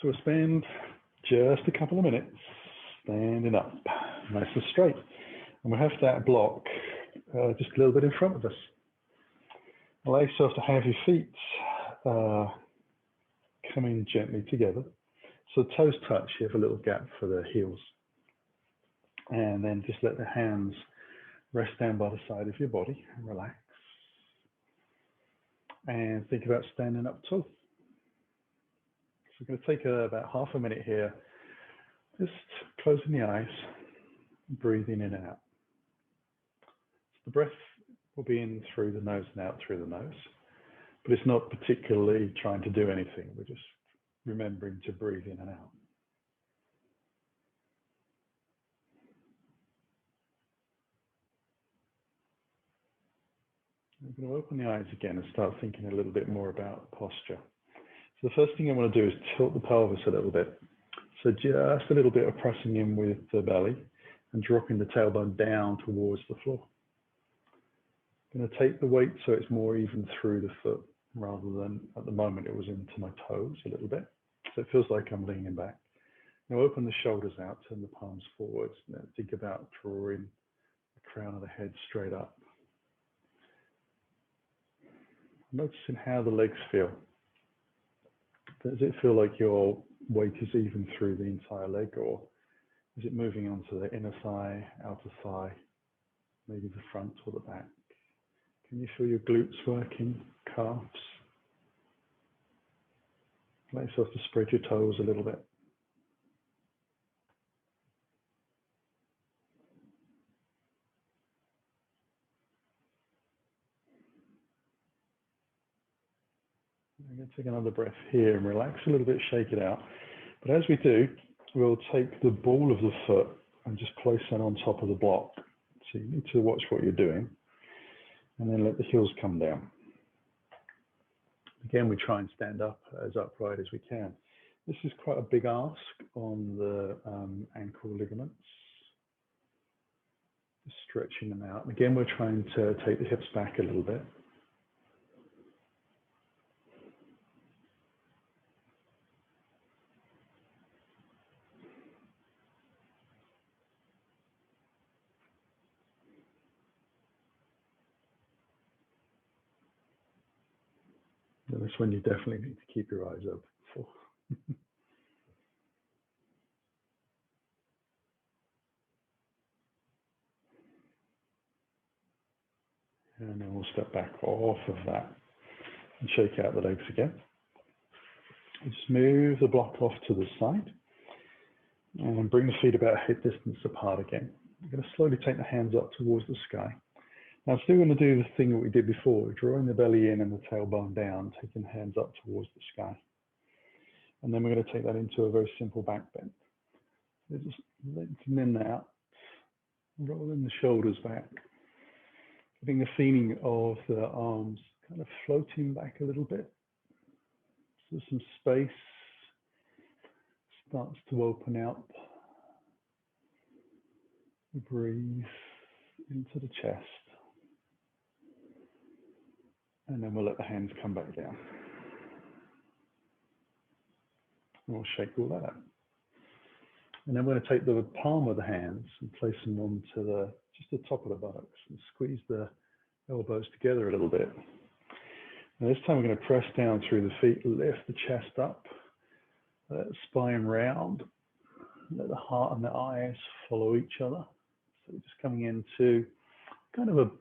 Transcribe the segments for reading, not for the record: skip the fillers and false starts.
So we'll spend just a couple of minutes standing up, nice and straight. And we'll have that block just a little bit in front of us. Allow yourself to have your feet coming gently together. So toes touch, you have a little gap for the heels. And then just let the hands rest down by the side of your body and relax. And think about standing up tall. So we're going to take about half a minute here, just closing the eyes, breathing in and out. So the breath will be in through the nose and out through the nose, but it's not particularly trying to do anything. We're just remembering to breathe in and out. I'm going to open the eyes again and start thinking a little bit more about posture. So the first thing I want to do is tilt the pelvis a little bit. So just a little bit of pressing in with the belly and dropping the tailbone down towards the floor. I'm going to take the weight so it's more even through the foot rather than at the moment it was into my toes a little bit. So it feels like I'm leaning back. Now open the shoulders out, turn the palms forwards, and then think about drawing the crown of the head straight up. Noticing how the legs feel. Does it feel like your weight is even through the entire leg, or is it moving onto the inner thigh, outer thigh, maybe the front or the back? Can you feel your glutes working, calves? Allow yourself to spread your toes a little bit. I'm going to take another breath here and relax a little bit, shake it out. But as we do, we'll take the ball of the foot and just place that on top of the block. So you need to watch what you're doing and then let the heels come down. Again, we try and stand up as upright as we can. This is quite a big ask on the ankle ligaments. Just stretching them out. And again, we're trying to take the hips back a little bit. That's when you definitely need to keep your eyes open for. And then we'll step back off of that and shake out the legs again. Just move the block off to the side and bring the feet about hip distance apart again. We're going to slowly take the hands up towards the sky. Now, I'm still going to do the thing that we did before, drawing the belly in and the tailbone down, taking the hands up towards the sky. And then we're going to take that into a very simple back bend. So just lengthening that out, rolling the shoulders back, getting the feeling of the arms kind of floating back a little bit. So some space starts to open out. Breathe into the chest. And then we'll let the hands come back down. And we'll shake all that out. And then we're going to take the palm of the hands and place them onto just the top of the buttocks and squeeze the elbows together a little bit. And this time we're going to press down through the feet, lift the chest up, let the spine round, let the heart and the eyes follow each other. So we're just coming into kind of a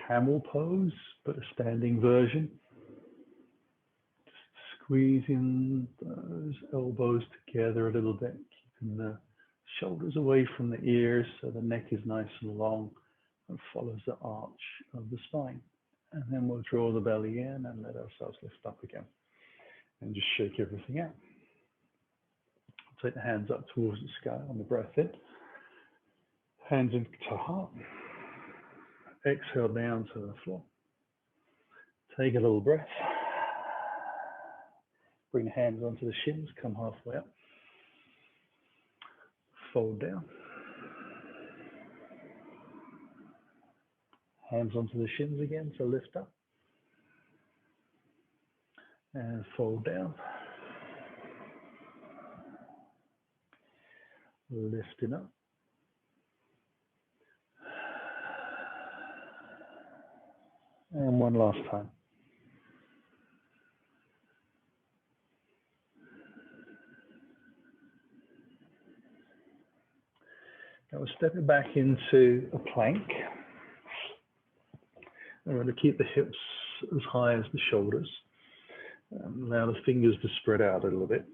camel pose, but a standing version. Just squeezing those elbows together a little bit, keeping the shoulders away from the ears so the neck is nice and long and follows the arch of the spine. And then we'll draw the belly in and let ourselves lift up again and just shake everything out. Take the hands up towards the sky on the breath in. Hands into heart. Exhale down to the floor. Take a little breath. Bring the hands onto the shins, come halfway up. Fold down. Hands onto the shins again, so lift up. And fold down. Lifting up. And one last time. Now we're stepping back into a plank. I'm going to keep the hips as high as the shoulders. Allow the fingers to spread out a little bit.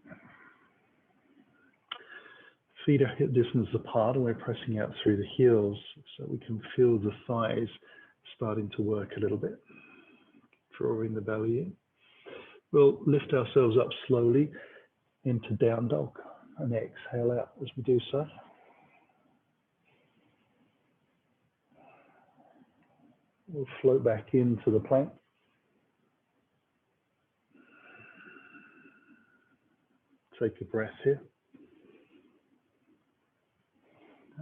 Feet are hip distance apart and we're pressing out through the heels so we can feel the thighs starting to work a little bit. Drawing the belly in. We'll lift ourselves up slowly into down dog and exhale out as we do so. We'll float back into the plank. Take a breath here.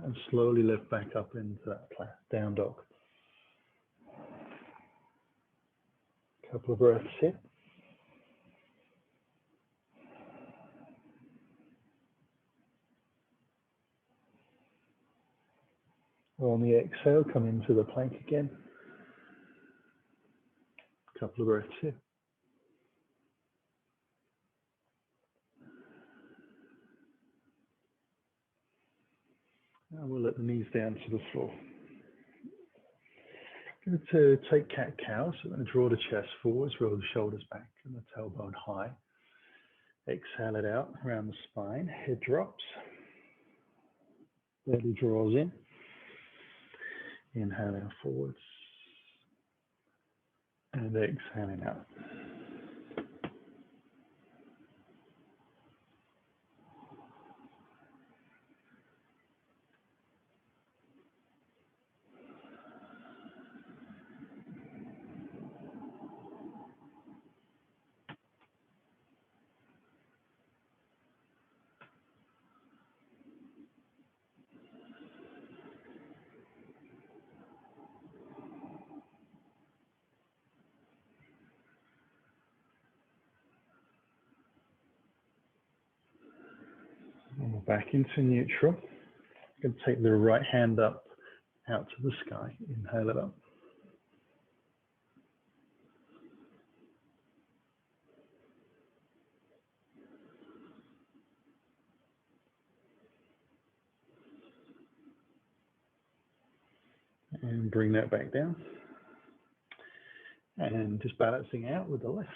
And slowly lift back up into that down dog. Couple of breaths here. On the exhale, come into the plank again. Couple of breaths here. And we'll let the knees down to the floor. Going to take cat-cow, so we're going to draw the chest forwards, roll the shoulders back and the tailbone high. Exhale it out around the spine, head drops. Belly draws in. Inhaling forwards. And exhaling out. And we're back into neutral. I'm going to take the right hand up out to the sky. Inhale it up. And bring that back down. And just balancing out with the left.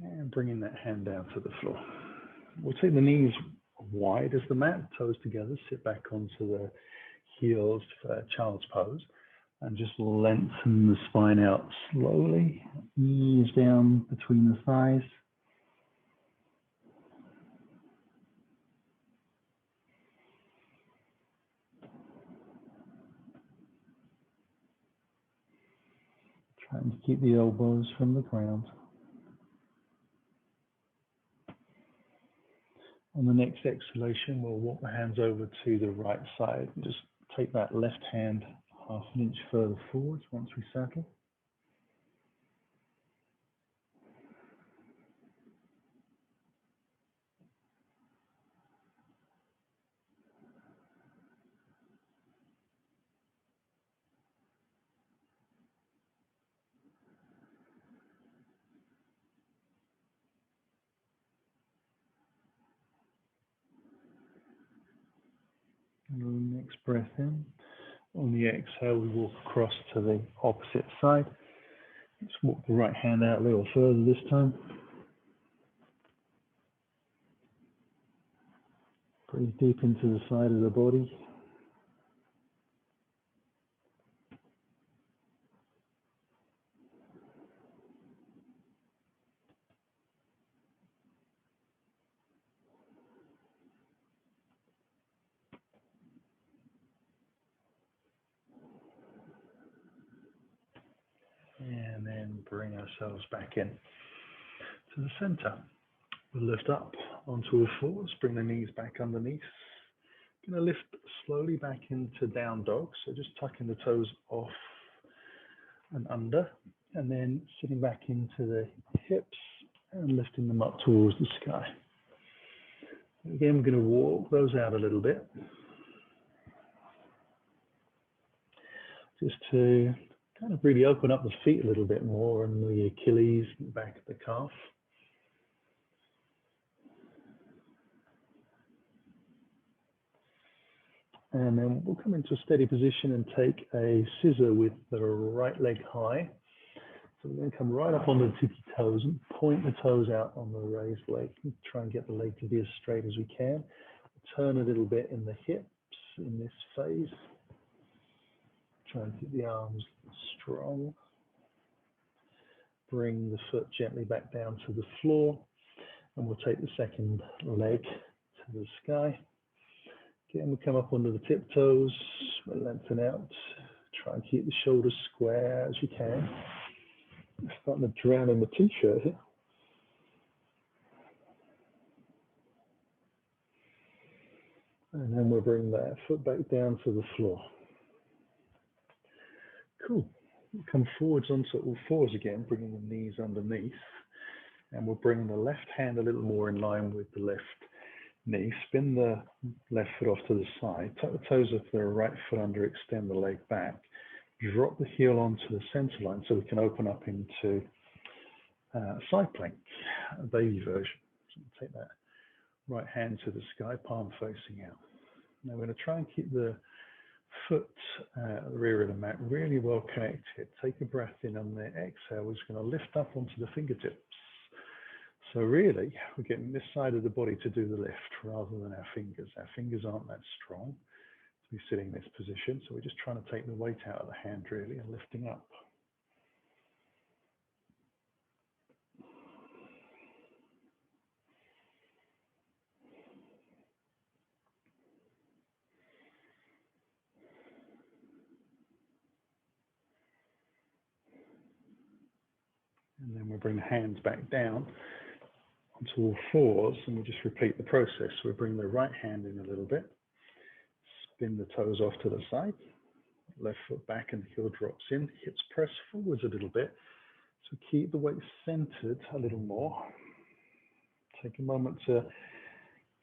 And bringing that hand down to the floor. We'll take the knees wide as the mat, toes together, sit back onto the heels for child's pose, and just lengthen the spine out slowly, ease down between the thighs. Trying to keep the elbows from the ground. On the next exhalation, we'll walk the hands over to the right side and just take that left hand half an inch further forwards once we settle. And next breath in. On the exhale, we walk across to the opposite side. Let's walk the right hand out a little further this time. Breathe deep into the side of the body. And then bring ourselves back in to the center. We'll lift up onto all fours, bring the knees back underneath. Going to lift slowly back into down dog, so just tucking the toes off and under, and then sitting back into the hips and lifting them up towards the sky. Again, we're going to walk those out a little bit, just to kind of really open up the feet a little bit more and the Achilles, back of the calf. And then we'll come into a steady position and take a scissor with the right leg high. So we're going to come right up onto the tippy toes and point the toes out on the raised leg. Try and get the leg to be as straight as we can. Turn a little bit in the hips in this phase. Try and keep the arms strong. Bring the foot gently back down to the floor. And we'll take the second leg to the sky. Again, we'll come up onto the tiptoes, we'll lengthen out, try and keep the shoulders square as you can. I'm starting to drown in the t-shirt here. And then we'll bring that foot back down to the floor. Cool. We'll come forwards onto all fours again, bringing the knees underneath. And we'll bring the left hand a little more in line with the left knee, spin the left foot off to the side, tuck the toes of the right foot under, extend the leg back, drop the heel onto the center line so we can open up into side plank, a baby version. So we'll take that right hand to the sky, palm facing out. Now we're going to try and keep the foot at the rear of the mat really well connected. Take a breath in on the exhale. We're just going to lift up onto the fingertips. So really, we're getting this side of the body to do the lift rather than our fingers. Our fingers aren't that strong to be sitting in this position, so we're just trying to take the weight out of the hand really and lifting up. And then we'll bring the hands back down onto all fours, and we'll just repeat the process. So we bring the right hand in a little bit, spin the toes off to the side, left foot back and the heel drops in, hips press forwards a little bit. So keep the weight centered a little more. Take a moment to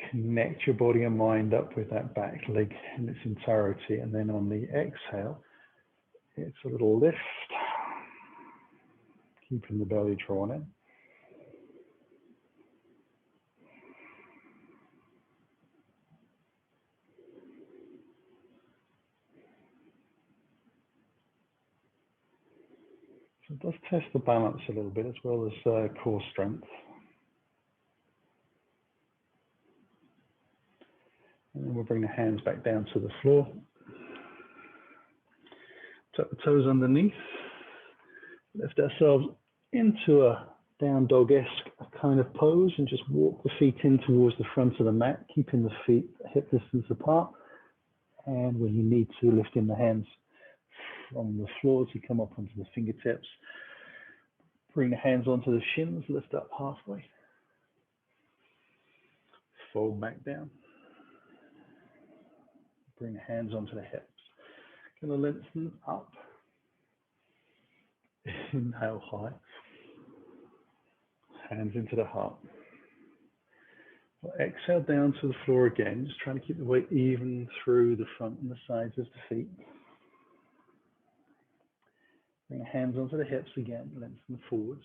connect your body and mind up with that back leg in its entirety, and then on the exhale, it's a little lift, keeping the belly drawn in. So it does test the balance a little bit as well as core strength. And then we'll bring the hands back down to the floor. Tuck the toes underneath. Lift ourselves into a down dog-esque kind of pose and just walk the feet in towards the front of the mat, keeping the feet hip distance apart. And when you need to, lift in the hands from the floor to come up onto the fingertips. Bring the hands onto the shins, lift up halfway. Fold back down. Bring the hands onto the hips. Going to lengthen up. Inhale high. Hands into the heart. Well, exhale down to the floor again, just trying to keep the weight even through the front and the sides of the feet. Bring the hands onto the hips again, lengthen forwards.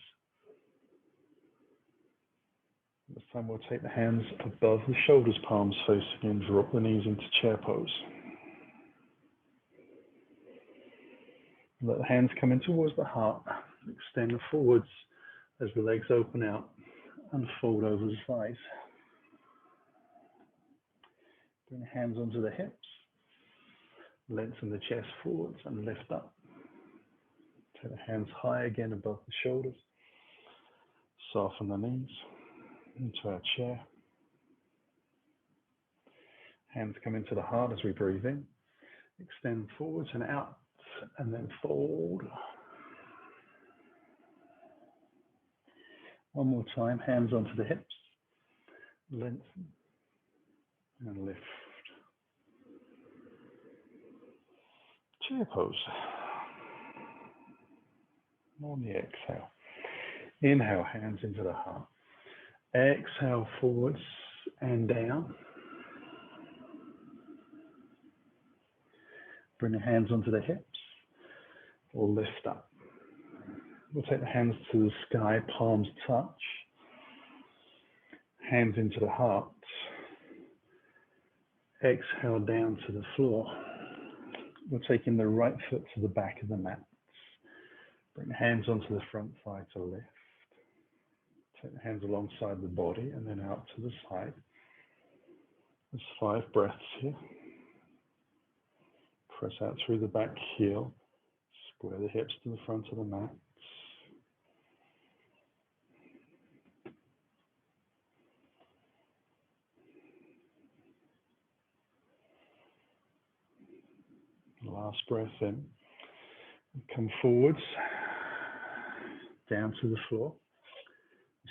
This time we'll take the hands above the shoulders, palms facing in, drop the knees into chair pose. Let the hands come in towards the heart, extend forwards as the legs open out and fold over the thighs. Bring the hands onto the hips, lengthen the chest forwards and lift up. Take the hands high again above the shoulders, soften the knees into our chair. Hands come into the heart as we breathe in, extend forwards and out, and then fold. One more time, hands onto the hips, lengthen and lift. Chair pose. On the exhale. Inhale, hands into the heart. Exhale, forwards and down. Bring the hands onto the hips or lift up. We'll take the hands to the sky, palms touch. Hands into the heart. Exhale down to the floor. We're taking the right foot to the back of the mat. Bring the hands onto the front thigh to lift. Take the hands alongside the body and then out to the side. There's 5 breaths here. Press out through the back heel. Square the hips to the front of the mat. Last breath in. Come forwards, down to the floor.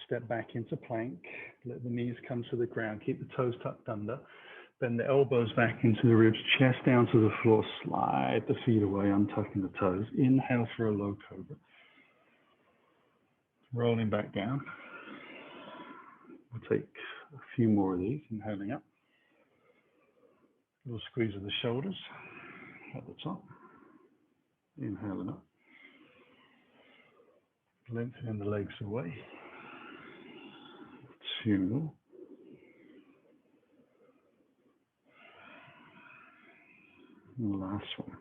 Step back into plank. Let the knees come to the ground. Keep the toes tucked under. Bend the elbows back into the ribs. Chest down to the floor. Slide the feet away, untucking the toes. Inhale for a low cobra. Rolling back down. We'll take a few more of these. Inhaling up. A little squeeze of the shoulders at the top. Inhaling up. Lengthening the legs away. 2 more. And the last one.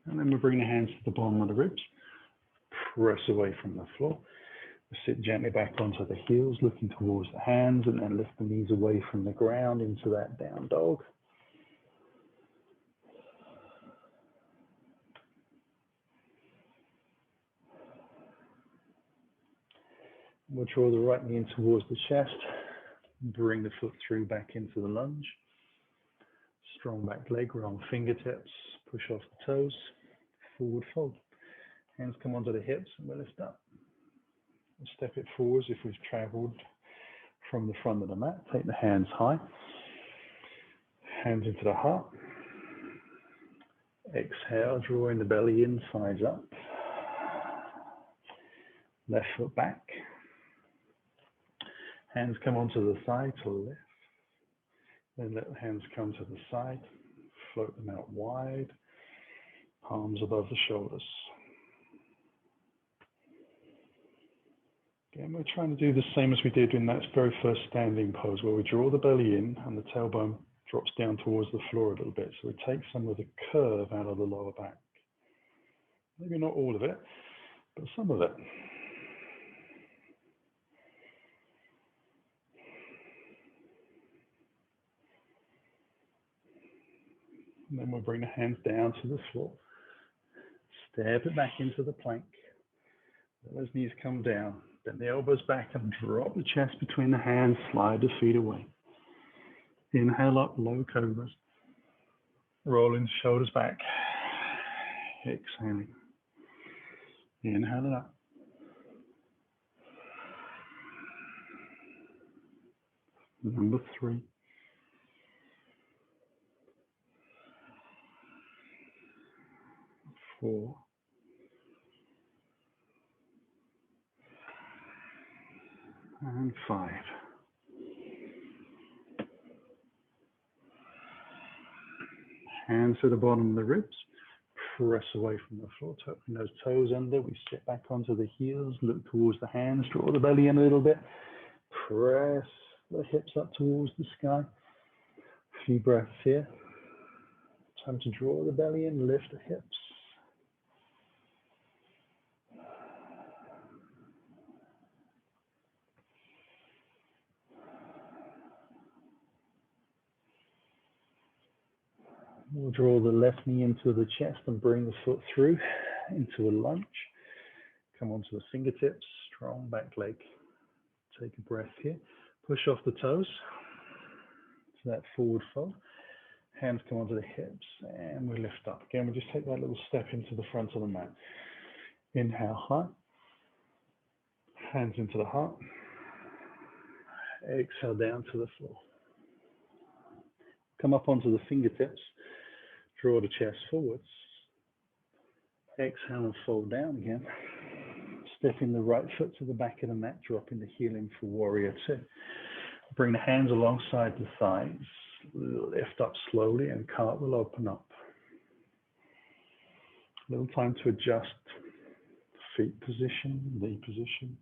And then we bring the hands to the bottom of the ribs. Press away from the floor. Sit gently back onto the heels, looking towards the hands, and then lift the knees away from the ground into that down dog. We'll draw the right knee in towards the chest. Bring the foot through back into the lunge. Strong back leg, round fingertips. Push off the toes. Forward fold. Hands come onto the hips and we'll lift up. We'll step it forwards if we've traveled from the front of the mat. Take the hands high. Hands into the heart. Exhale, drawing the belly in, sides up. Left foot back. Hands come onto the side to lift. Then let the hands come to the side. Float them out wide. Palms above the shoulders. Again, we're trying to do the same as we did in that very first standing pose, where we draw the belly in and the tailbone drops down towards the floor a little bit. So we take some of the curve out of the lower back. Maybe not all of it, but some of it. And then we'll bring the hands down to the floor. Step it back into the plank. Let those knees come down. Bend the elbows back and drop the chest between the hands. Slide the feet away. Inhale up, low cobras. Rolling the shoulders back. Exhaling. Inhaling up. Number 3. 4. And 5. Hands to the bottom of the ribs. Press away from the floor, tucking those toes under. We sit back onto the heels, look towards the hands, draw the belly in a little bit. Press the hips up towards the sky. A few breaths here. Time to draw the belly in, lift the hips. We'll draw the left knee into the chest and bring the foot through into a lunge. Come onto the fingertips, strong back leg. Take a breath here. Push off the toes to that forward fold. Hands come onto the hips and we lift up. Again, we just take that little step into the front of the mat. Inhale high. Hands into the heart. Exhale down to the floor. Come up onto the fingertips. Draw the chest forwards. Exhale and fold down again. Stepping the right foot to the back of the mat, dropping the heel in for warrior two. Bring the hands alongside the thighs. Lift up slowly and cartwheel open up. A little time to adjust feet position, knee position,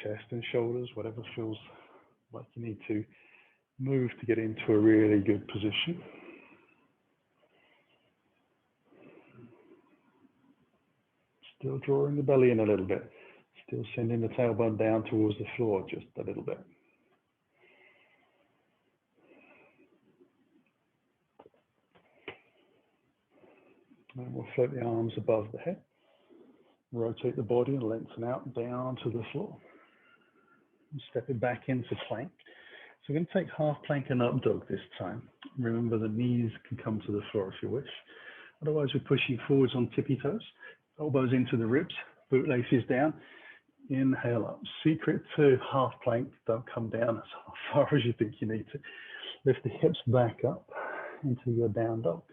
chest and shoulders, whatever feels like you need to move to get into a really good position. Still drawing the belly in a little bit. Still sending the tailbone down towards the floor just a little bit. And we'll float the arms above the head. Rotate the body and lengthen out down to the floor. And step it back into plank. So we're going to take half plank and up dog this time. Remember, the knees can come to the floor if you wish. Otherwise, we're pushing forwards on tippy toes. Elbows into the ribs, bootlaces down. Inhale up. Secret to half plank, don't come down as far as you think you need to. Lift the hips back up into your down dog.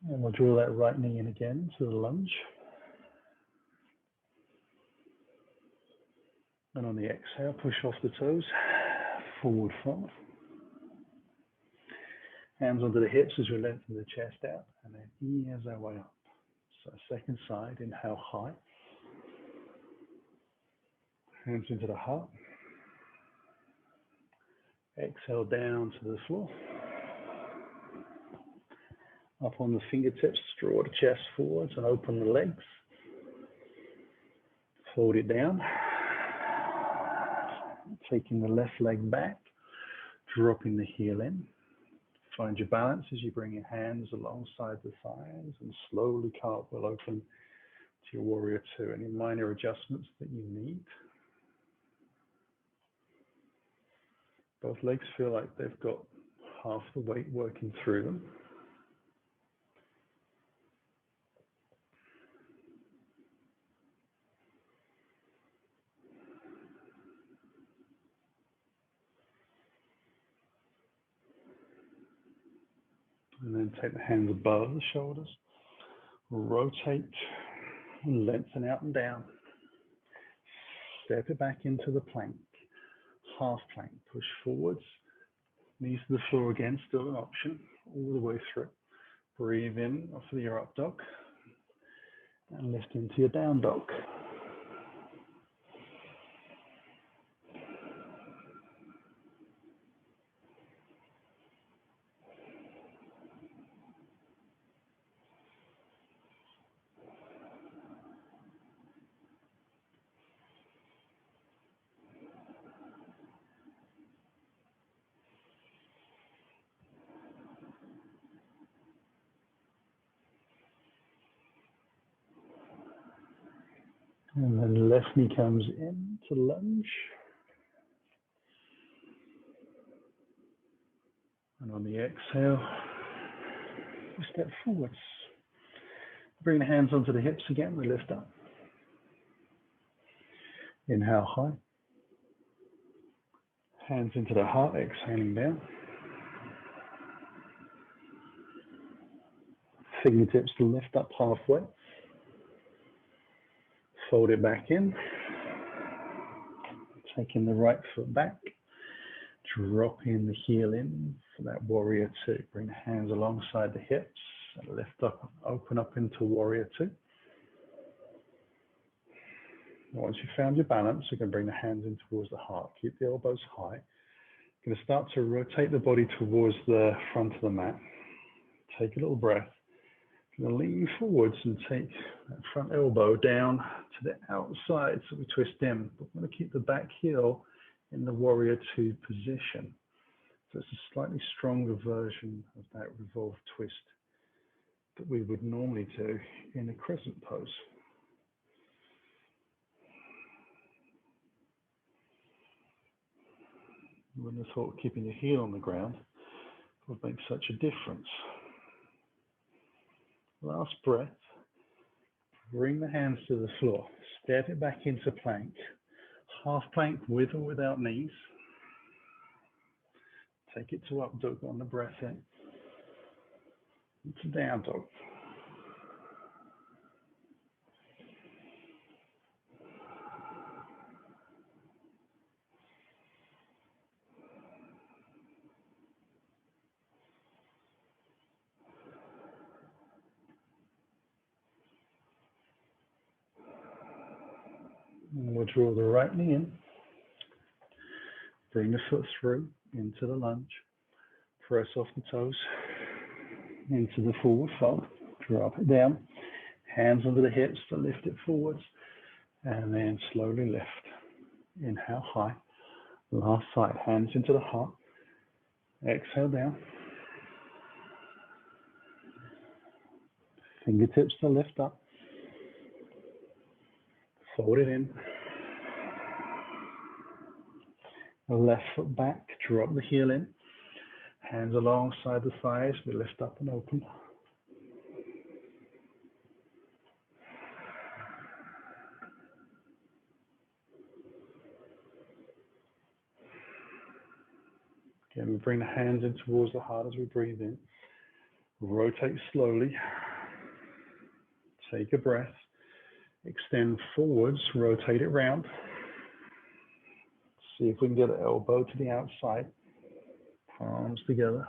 And we'll draw that right knee in again to the lunge. And on the exhale, push off the toes, forward fold. Hands onto the hips as we lengthen the chest out, and then ease our way up. So second side, inhale high. Hands into the heart. Exhale down to the floor. Up on the fingertips, draw the chest forwards and open the legs. Fold it down. Taking the left leg back, dropping the heel in. Find your balance as you bring your hands alongside the thighs and slowly cartwheel open to your warrior two. Any minor adjustments that you need. Both legs feel like they've got half the weight working through them. And then take the hands above the shoulders, rotate and lengthen out and down. Step it back into the plank, half plank, push forwards, knees to the floor again, still an option, all the way through. Breathe in for your up dog and lift into your down dog. And then left knee comes in to lunge. And on the exhale, we step forwards. Bring the hands onto the hips again, we lift up. Inhale high. Hands into the heart, exhaling down. Fingertips to lift up halfway. Fold it back in. Taking the right foot back. Dropping the heel in for that warrior two. Bring the hands alongside the hips and lift up, open up into warrior two. Once you've found your balance, you can bring the hands in towards the heart. Keep the elbows high. You're going to start to rotate the body towards the front of the mat. Take a little breath. You're going to lean forwards and take that front elbow down to the outside so we twist in. But we're going to keep the back heel in the warrior two position. So it's a slightly stronger version of that revolved twist that we would normally do in a crescent pose. You wouldn't have thought keeping your heel on the ground would make such a difference. Last breath. Bring the hands to the floor. Step it back into plank. Half plank with or without knees. Take it to up dog on the breath in. Into down dog. And we'll draw the right knee in. Bring the foot through into the lunge. Press off the toes into the forward fold. Drop it down. Hands under the hips to lift it forwards. And then slowly lift. Inhale high. Last side. Hands into the heart. Exhale down. Fingertips to lift up. Fold it in. Left foot back, drop the heel in. Hands alongside the thighs, we lift up and open. Again, we bring the hands in towards the heart as we breathe in. Rotate slowly. Take a breath. Extend forwards, rotate it round. See if we can get the elbow to the outside. Palms together.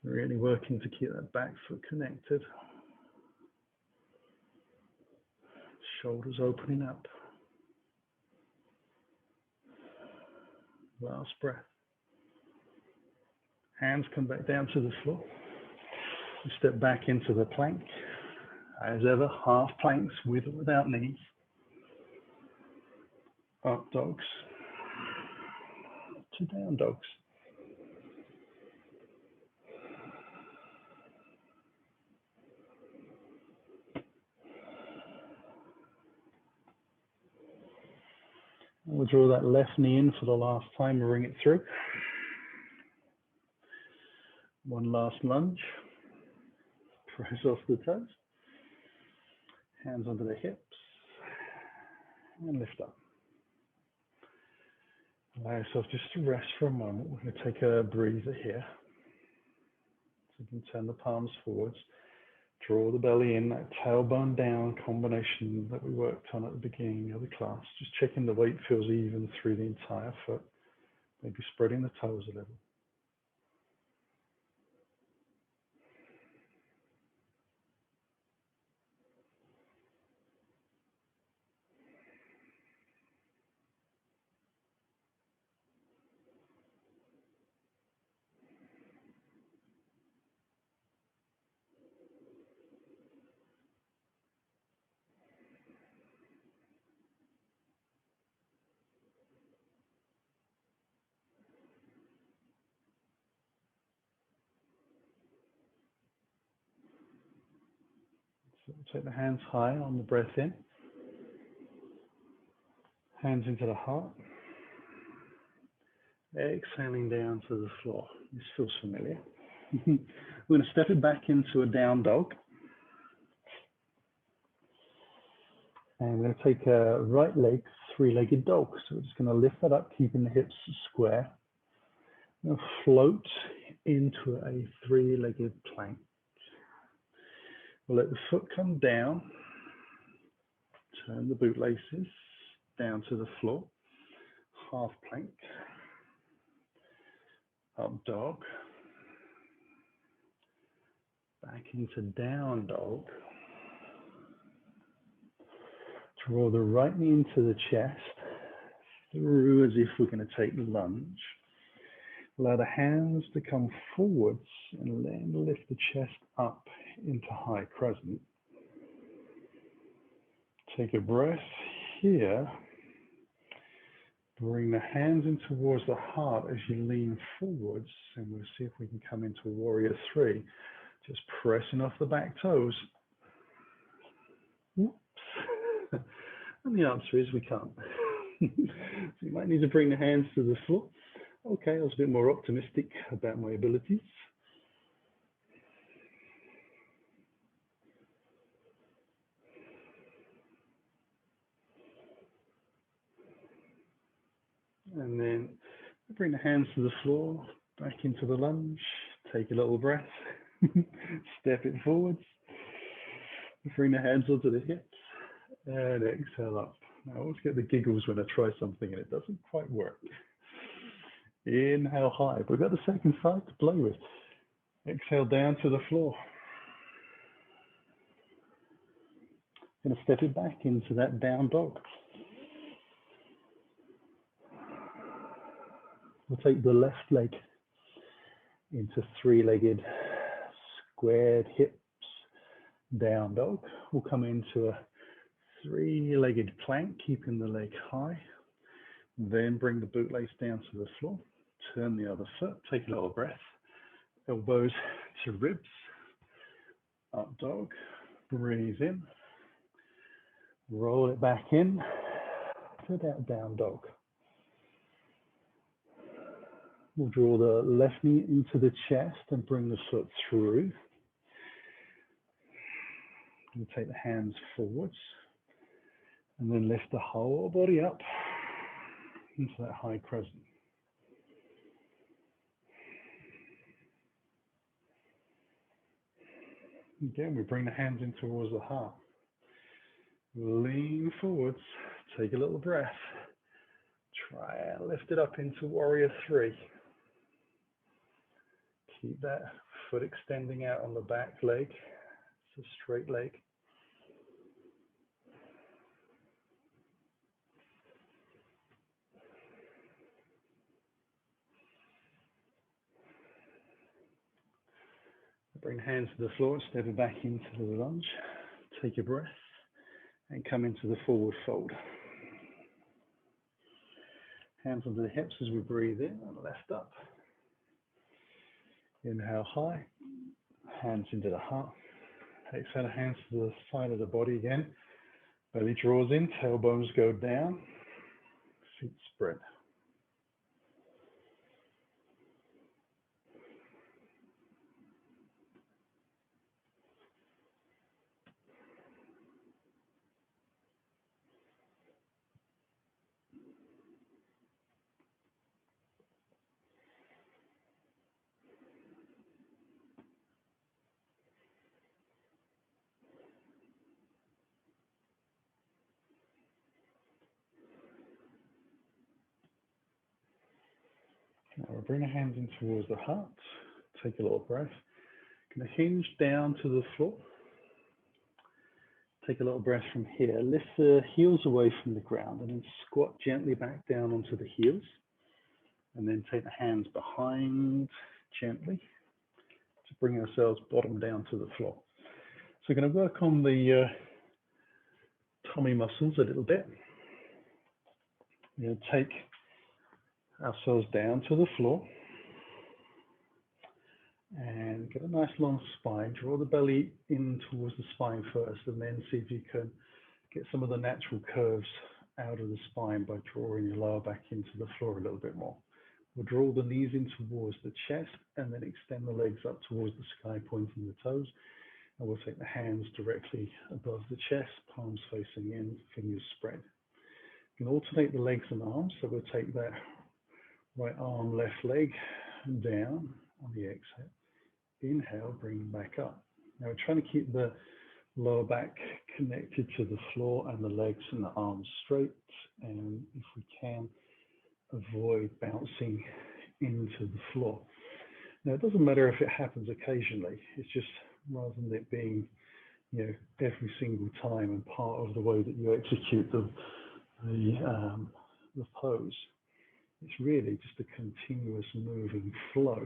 Really working to keep that back foot connected. Shoulders opening up. Last breath. Hands come back down to the floor. We step back into the plank. As ever, half planks with or without knees. Up dogs to down dogs. And we'll draw that left knee in for the last time, bring it through. One last lunge. Press off the toes. Hands under the hips. And lift up. Allow yourself just to rest for a moment. We're going to take a breather here. So you can turn the palms forwards. Draw the belly in, that tailbone down combination that we worked on at the beginning of the class. Just checking the weight feels even through the entire foot. Maybe spreading the toes a little. So we'll take the hands high on the breath in. Hands into the heart. Exhaling down to the floor. This feels familiar. We're going to step it back into a down dog. And we're going to take a right leg, three-legged dog. So we're just going to lift that up, keeping the hips square. We'll float into a three-legged plank. We'll let the foot come down. Turn the bootlaces down to the floor. Half plank. Up dog. Back into down dog. Draw the right knee into the chest. Through as if we're going to take the lunge. Allow the hands to come forwards and then lift the chest up into high crescent. Take a breath, here, bring the hands in towards the heart as you lean forwards, and we'll see if we can come into warrior three. Just pressing off the back toes. Whoops. And the answer is we can't. So you might need to bring the hands to the floor. Okay, I was a bit more optimistic about my abilities. And then bring the hands to the floor, back into the lunge, take a little breath, step it forwards, bring the hands onto the hips, and exhale up. Now I always get the giggles when I try something and it doesn't quite work. Inhale high, we've got the second side to play with. Exhale down to the floor. Going to step it back into that down dog. We'll take the left leg into three-legged squared hips down dog. We'll come into a three-legged plank, keeping the leg high. Then bring the bootlace down to the floor. Turn the other foot, take a little breath. Elbows to ribs. Up dog. Breathe in. Roll it back in to that down dog. We'll draw the left knee into the chest and bring the foot through. We'll take the hands forwards and then lift the whole body up into that high crescent. Again, we bring the hands in towards the heart. Lean forwards, take a little breath. Try and lift it up into warrior three. Keep that foot extending out on the back leg. It's a straight leg. Bring the hands to the floor, step it back into the lunge. Take a breath and come into the forward fold. Hands onto the hips as we breathe in and lift up. Inhale high, hands into the heart. Exhale, hands to the side of the body again. Belly draws in, tailbones go down, feet spread. Now we'll bring the hands in towards the heart. Take a little breath. Going to hinge down to the floor. Take a little breath from here. Lift the heels away from the ground and then squat gently back down onto the heels. And then take the hands behind gently to bring ourselves bottom down to the floor. So we're going to work on the tummy muscles a little bit. We're going to take ourselves down to the floor and get a nice long spine. Draw the belly in towards the spine first and then see if you can get some of the natural curves out of the spine by drawing your lower back into the floor a little bit more. We'll draw the knees in towards the chest and then extend the legs up towards the sky, pointing the toes. And we'll take the hands directly above the chest, palms facing in, fingers spread. You can alternate the legs and arms, so we'll take that right arm, left leg down on the exhale. Inhale, bring back up. Now we're trying to keep the lower back connected to the floor and the legs and the arms straight. And if we can, avoid bouncing into the floor. Now it doesn't matter if it happens occasionally. It's just rather than it being, every single time and part of the way that you execute the pose. It's really just a continuous moving flow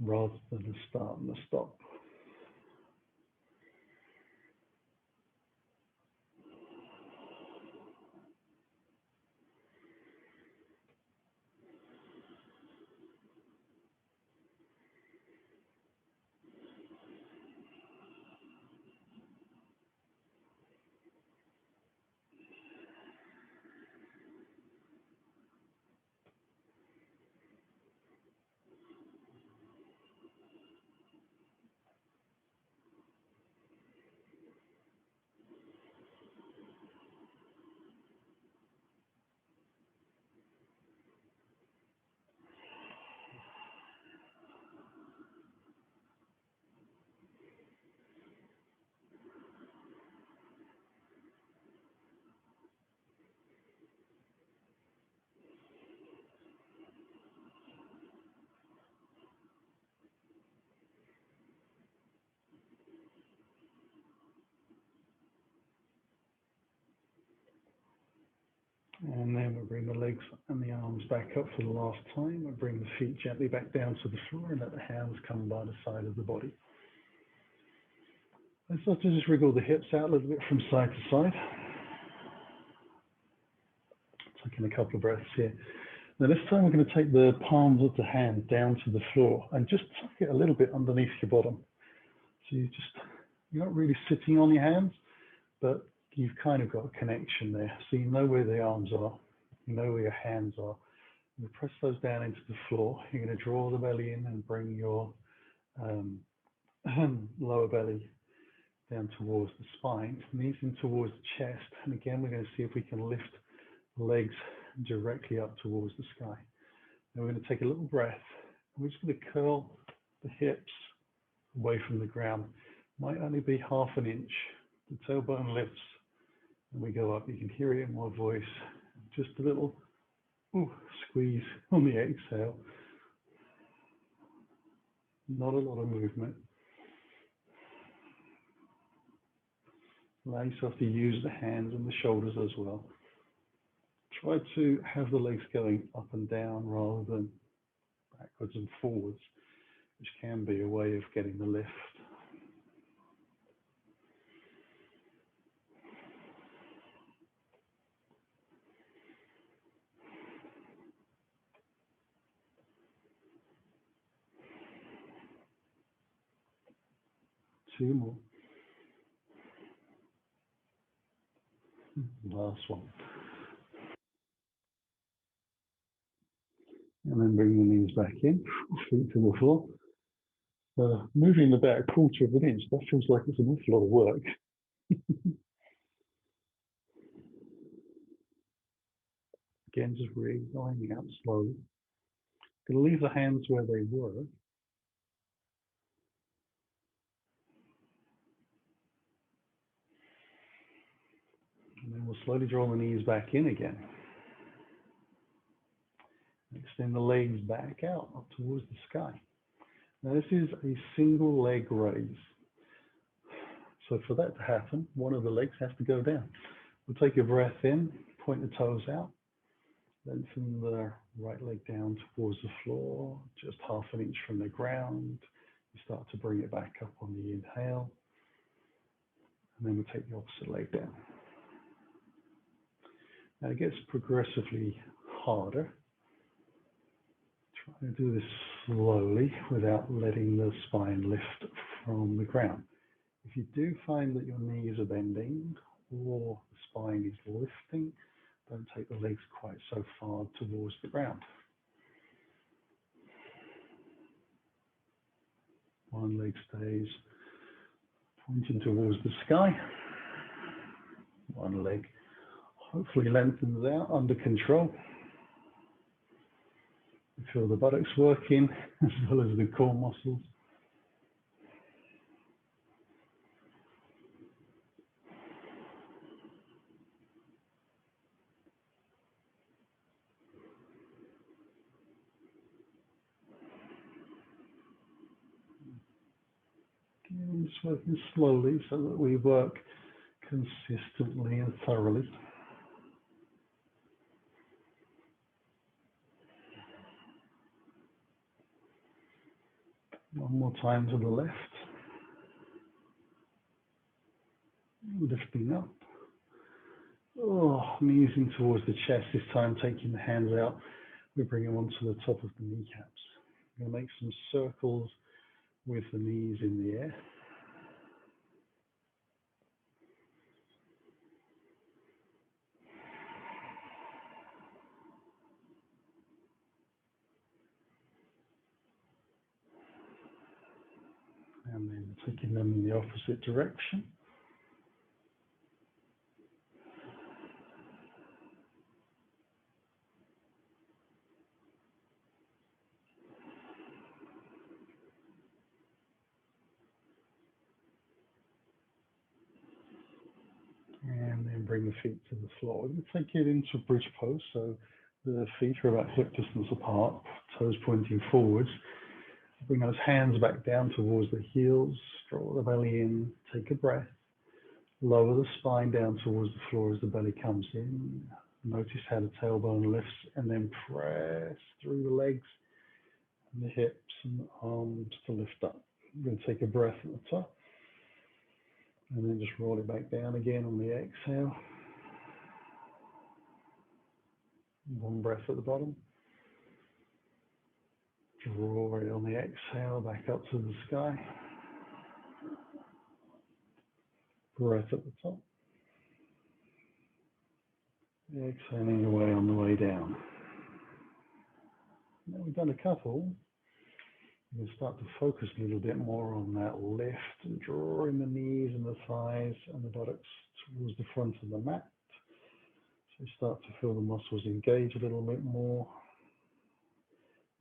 rather than a start and a stop. And then we'll bring the legs and the arms back up for the last time. We'll bring the feet gently back down to the floor and let the hands come by the side of the body. Let's start to just wriggle the hips out a little bit from side to side. Taking a couple of breaths here. Now this time we're going to take the palms of the hand down to the floor and just tuck it a little bit underneath your bottom. So you're not really sitting on your hands, but you've kind of got a connection there. So you know where the arms are, you know where your hands are. You press those down into the floor. You're going to draw the belly in and bring your lower belly down towards the spine, knees in towards the chest. And again, we're going to see if we can lift the legs directly up towards the sky. Now we're going to take a little breath. We're just going to curl the hips away from the ground. Might only be half an inch. The tailbone lifts and we go up. You can hear it in my voice. Just a little squeeze on the exhale. Not a lot of movement. Allow yourself to use the hands and the shoulders as well. Try to have the legs going up and down rather than backwards and forwards, which can be a way of getting the lift. Two more. Last one. And then bring the knees back in, feet to the floor. Moving about a quarter of an inch, that feels like it's an awful lot of work. Again, just wriggling out slowly. Going to leave the hands where they were. And then we'll slowly draw the knees back in again. Extend the legs back out up towards the sky. Now this is a single leg raise. So for that to happen, one of the legs has to go down. We'll take a breath in, point the toes out, lengthen the right leg down towards the floor, just half an inch from the ground. You start to bring it back up on the inhale. And then we'll take the opposite leg down. Now it gets progressively harder. Try to do this slowly without letting the spine lift from the ground. If you do find that your knees are bending or the spine is lifting, don't take the legs quite so far towards the ground. One leg stays pointing towards the sky. One leg hopefully lengthens out under control. Feel the buttocks working as well as the core muscles. Again, just working slowly so that we work consistently and thoroughly. One more time to the left. Lifting up. Knees in towards the chest, this time taking the hands out. We bring them onto the top of the kneecaps. We're going to make some circles with the knees in the air. And then taking them in the opposite direction. And then bring the feet to the floor. We're going to take it into bridge pose, so the feet are about hip distance apart, toes pointing forwards. Bring those hands back down towards the heels, draw the belly in, take a breath, lower the spine down towards the floor as the belly comes in, Notice how the tailbone lifts and then press through the legs and the hips and the arms to lift up. I'm going to take a breath at the top and then just roll it back down again on the exhale. One breath at the bottom. Draw it on the exhale back up to the sky. Breath at the top. Exhaling away on the way down. Now we've done a couple. You can start to focus a little bit more on that lift and drawing the knees and the thighs and the buttocks towards the front of the mat. So you start to feel the muscles engage a little bit more.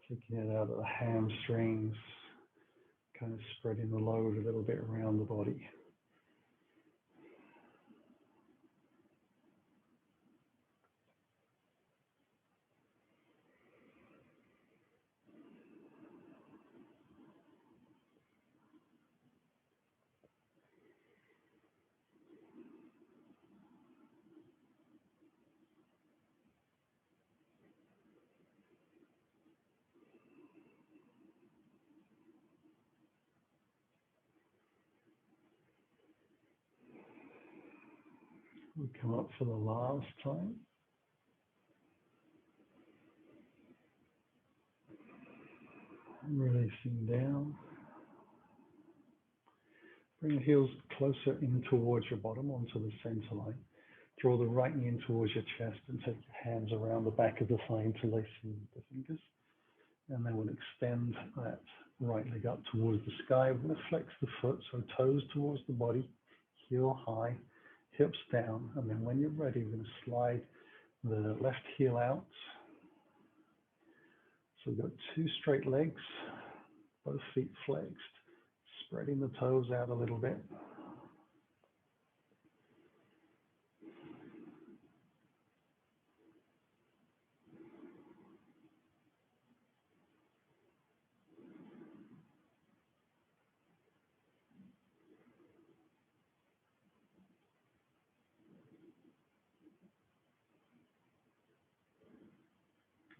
Taking it out of the hamstrings, kind of spreading the load a little bit around the body. We'll come up for the last time. Releasing down. Bring the heels closer in towards your bottom onto the center line. Draw the right knee in towards your chest and take your hands around the back of the thigh, interlacing the fingers. And then we'll extend that right leg up towards the sky. We're going to flex the foot, so toes towards the body, heel high, hips down. And then when you're ready, we're going to slide the left heel out. So we've got two straight legs, both feet flexed, spreading the toes out a little bit.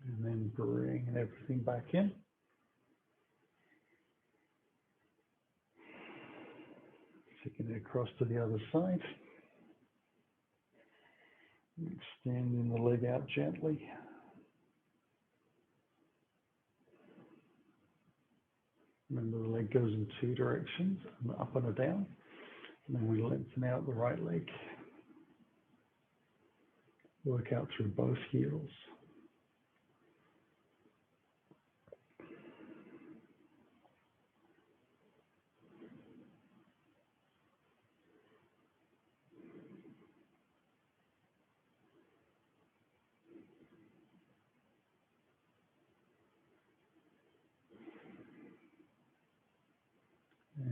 And then bringing everything back in. Taking it across to the other side. Extending the leg out gently. Remember, the leg goes in two directions, an up and a down. And then we lengthen out the right leg. Work out through both heels.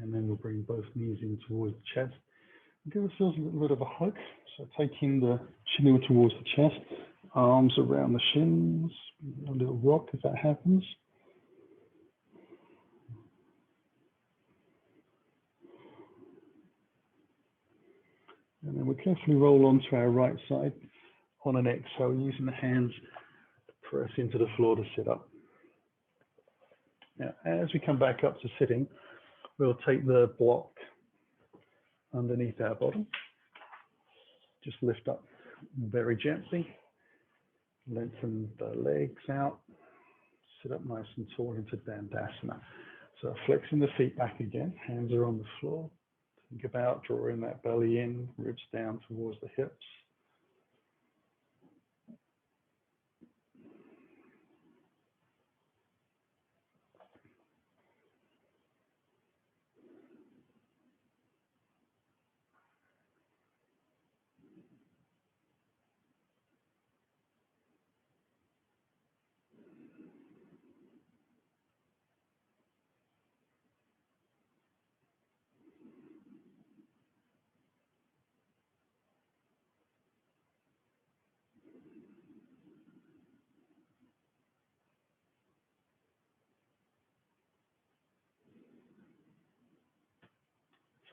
And then we'll bring both knees in towards the chest. Give ourselves a little bit of a hug. So taking the chin in towards the chest, arms around the shins, a little rock if that happens. And then we carefully roll onto our right side on an exhale, using the hands to press into the floor to sit up. Now, as we come back up to sitting, we'll take the block underneath our bottom. Just lift up very gently. Lengthen the legs out. Sit up nice and tall into Dandasana. So flexing the feet back again. Hands are on the floor. Think about drawing that belly in, ribs down towards the hips.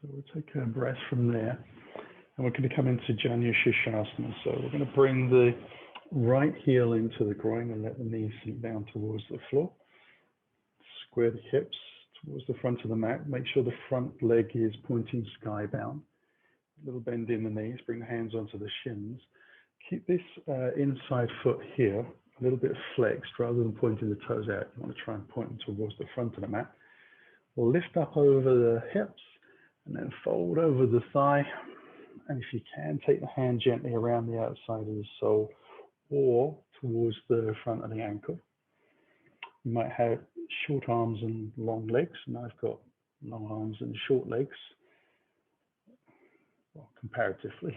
So we'll take a breath from there, and we're going to come into Janu Shirshasana. So we're going to bring the right heel into the groin and let the knees sink down towards the floor. Square the hips towards the front of the mat. Make sure the front leg is pointing skybound. A little bend in the knees. Bring the hands onto the shins. Keep this inside foot here a little bit flexed rather than pointing the toes out. You want to try and point them towards the front of the mat. We'll lift up over the hips and then fold over the thigh. And if you can, take the hand gently around the outside of the sole or towards the front of the ankle. You might have short arms and long legs, and I've got long arms and short legs, well, comparatively.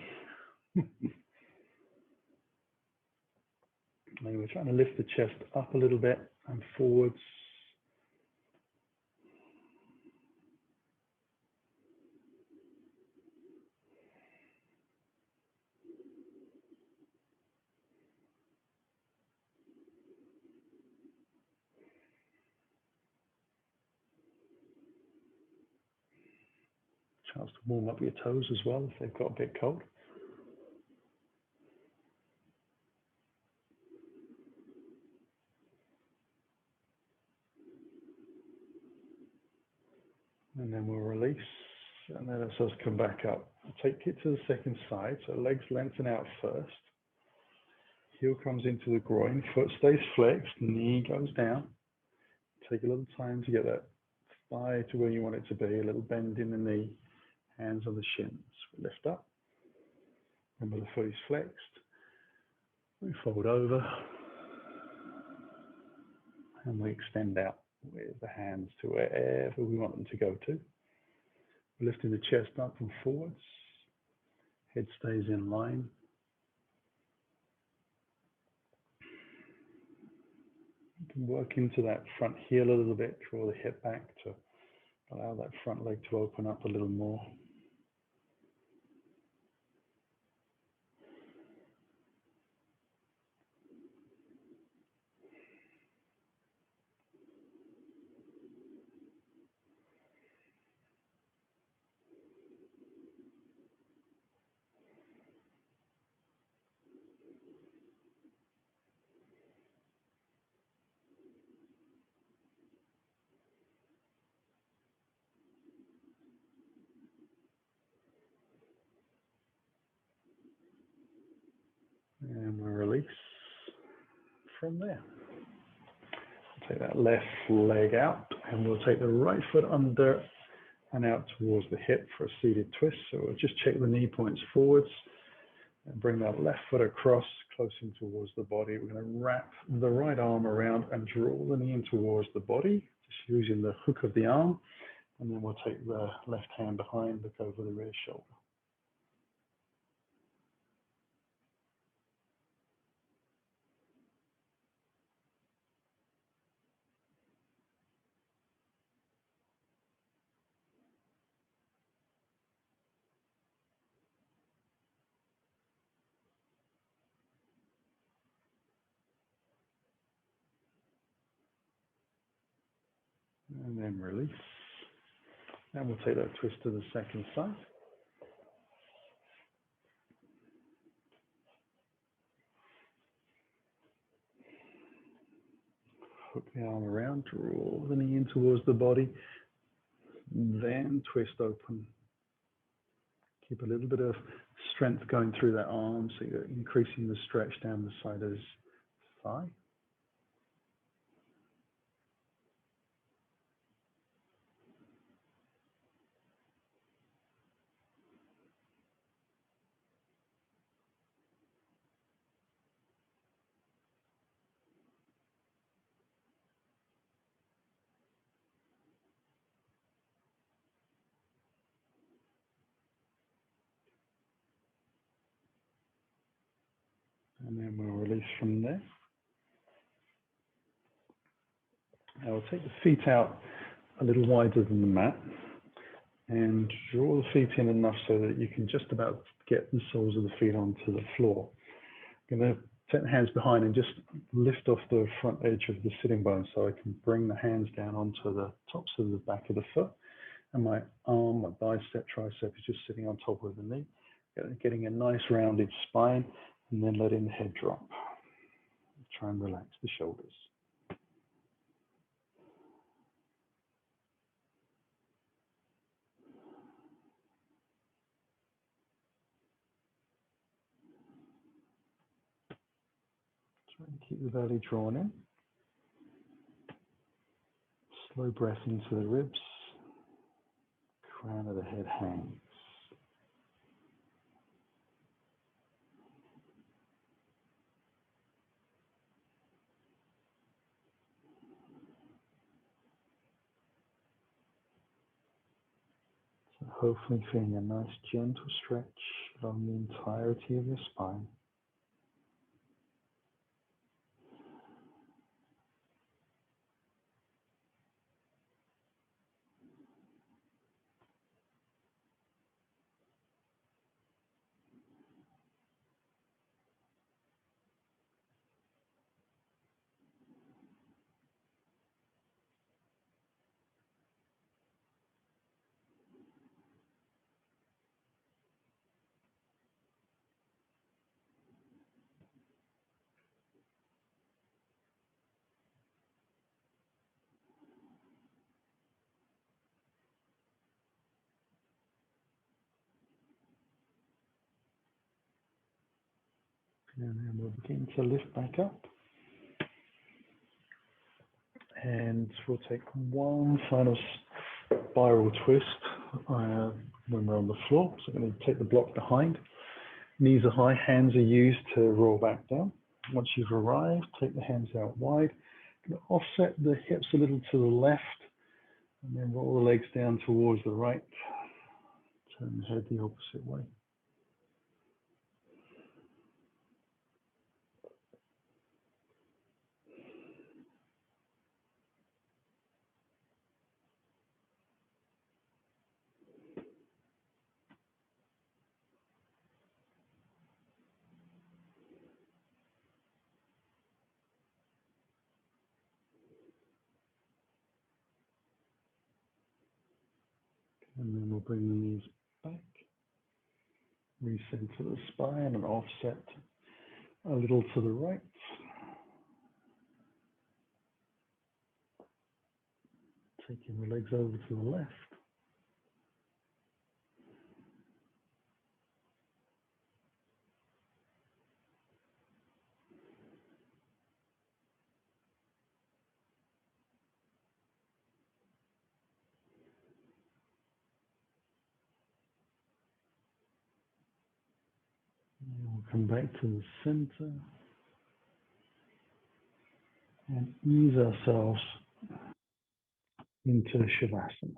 Maybe we're trying to lift the chest up a little bit and forwards. Chance to warm up your toes as well if they've got a bit cold. And then we'll release, and then lets us come back up. Take it to the second side, so legs lengthen out first. Heel comes into the groin, foot stays flexed, knee goes down. Take a little time to get that thigh to where you want it to be, a little bend in the knee, hands on the shins. We lift up, remember the foot is flexed. We fold over, and we extend out with the hands to wherever we want them to go to. We're lifting the chest up and forwards, head stays in line. You can work into that front heel a little bit, draw the hip back to allow that front leg to open up a little more. And we release from there. Take that left leg out, and we'll take the right foot under and out towards the hip for a seated twist. So we'll just check the knee points forwards and bring that left foot across, close in towards the body. We're going to wrap the right arm around and draw the knee in towards the body, just using the hook of the arm. And then we'll take the left hand behind, look over the rear shoulder. And then release. And we'll take that twist to the second side. Hook the arm around, draw the knee in towards the body, then twist open. Keep a little bit of strength going through that arm, so you're increasing the stretch down the side of the thigh. And then we'll release from there. Now we'll take the feet out a little wider than the mat and draw the feet in enough so that you can just about get the soles of the feet onto the floor. I'm going to take the hands behind and just lift off the front edge of the sitting bone so I can bring the hands down onto the tops of the back of the foot. And my arm, my bicep, tricep is just sitting on top of the knee, getting a nice rounded spine, and then letting the head drop. Try and relax the shoulders. Try and keep the belly drawn in. Slow breath into the ribs. Crown of the head hangs. So hopefully feeling a nice gentle stretch along the entirety of your spine. And then we'll begin to lift back up. And we'll take one final spiral twist when we're on the floor. So I'm going to take the block behind. Knees are high, hands are used to roll back down. Once you've arrived, take the hands out wide. Offset the hips a little to the left, and then roll the legs down towards the right. Turn the head the opposite way. And then we'll bring the knees back. Recenter the spine and offset a little to the right. Taking the legs over to the left. And we'll come back to the center and ease ourselves into Shavasana.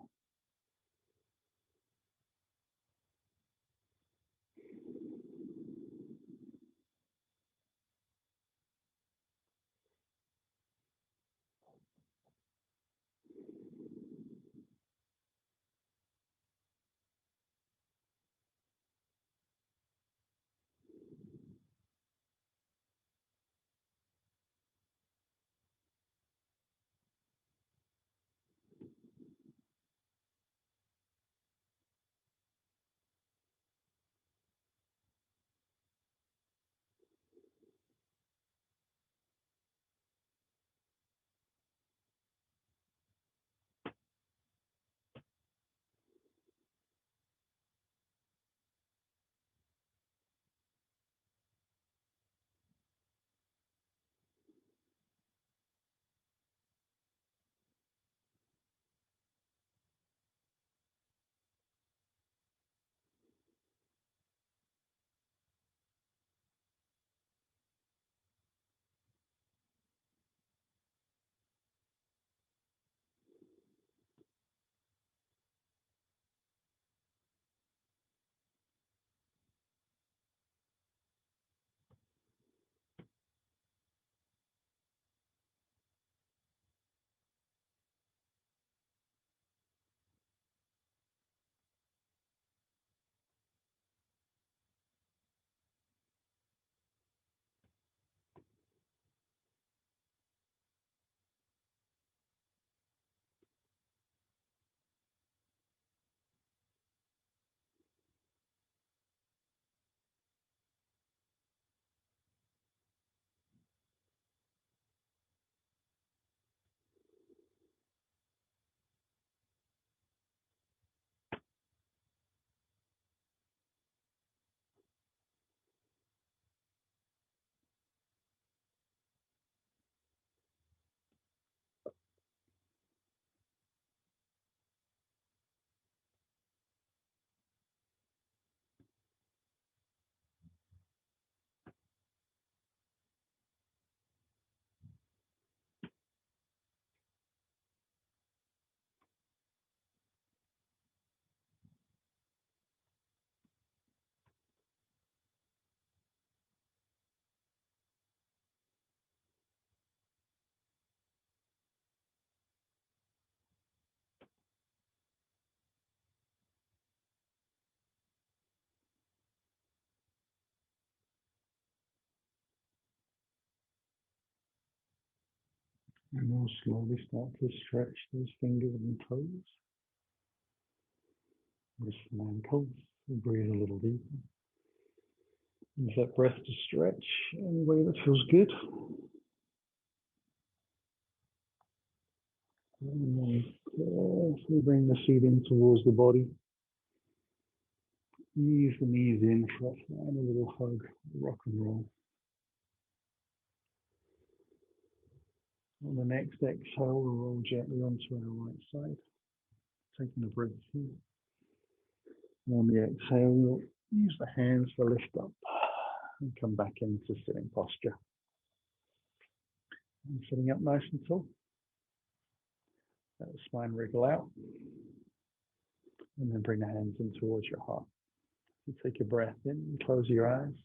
And we'll slowly start to stretch those fingers and toes. Wrists and ankles. We'll breathe a little deeper. Use that breath to stretch any way that feels good. And then carefully bring the seat in towards the body. Ease the knees in for a final little hug, rock and roll. On the next exhale, we'll roll gently onto our right side, taking a breath here. And on the exhale, we'll use the hands to lift up and come back into sitting posture. And sitting up nice and tall. Let the spine wriggle out. And then bring the hands in towards your heart. You take a breath in, close your eyes,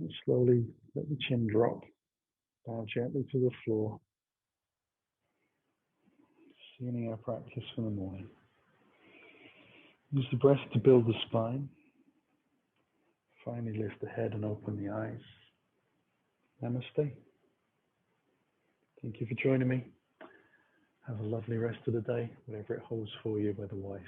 and slowly let the chin drop. Bow gently to the floor. Sealing our practice for the morning. Use the breath to build the spine. Finally lift the head and open the eyes. Namaste. Thank you for joining me. Have a lovely rest of the day, whatever it holds for you weather-wise.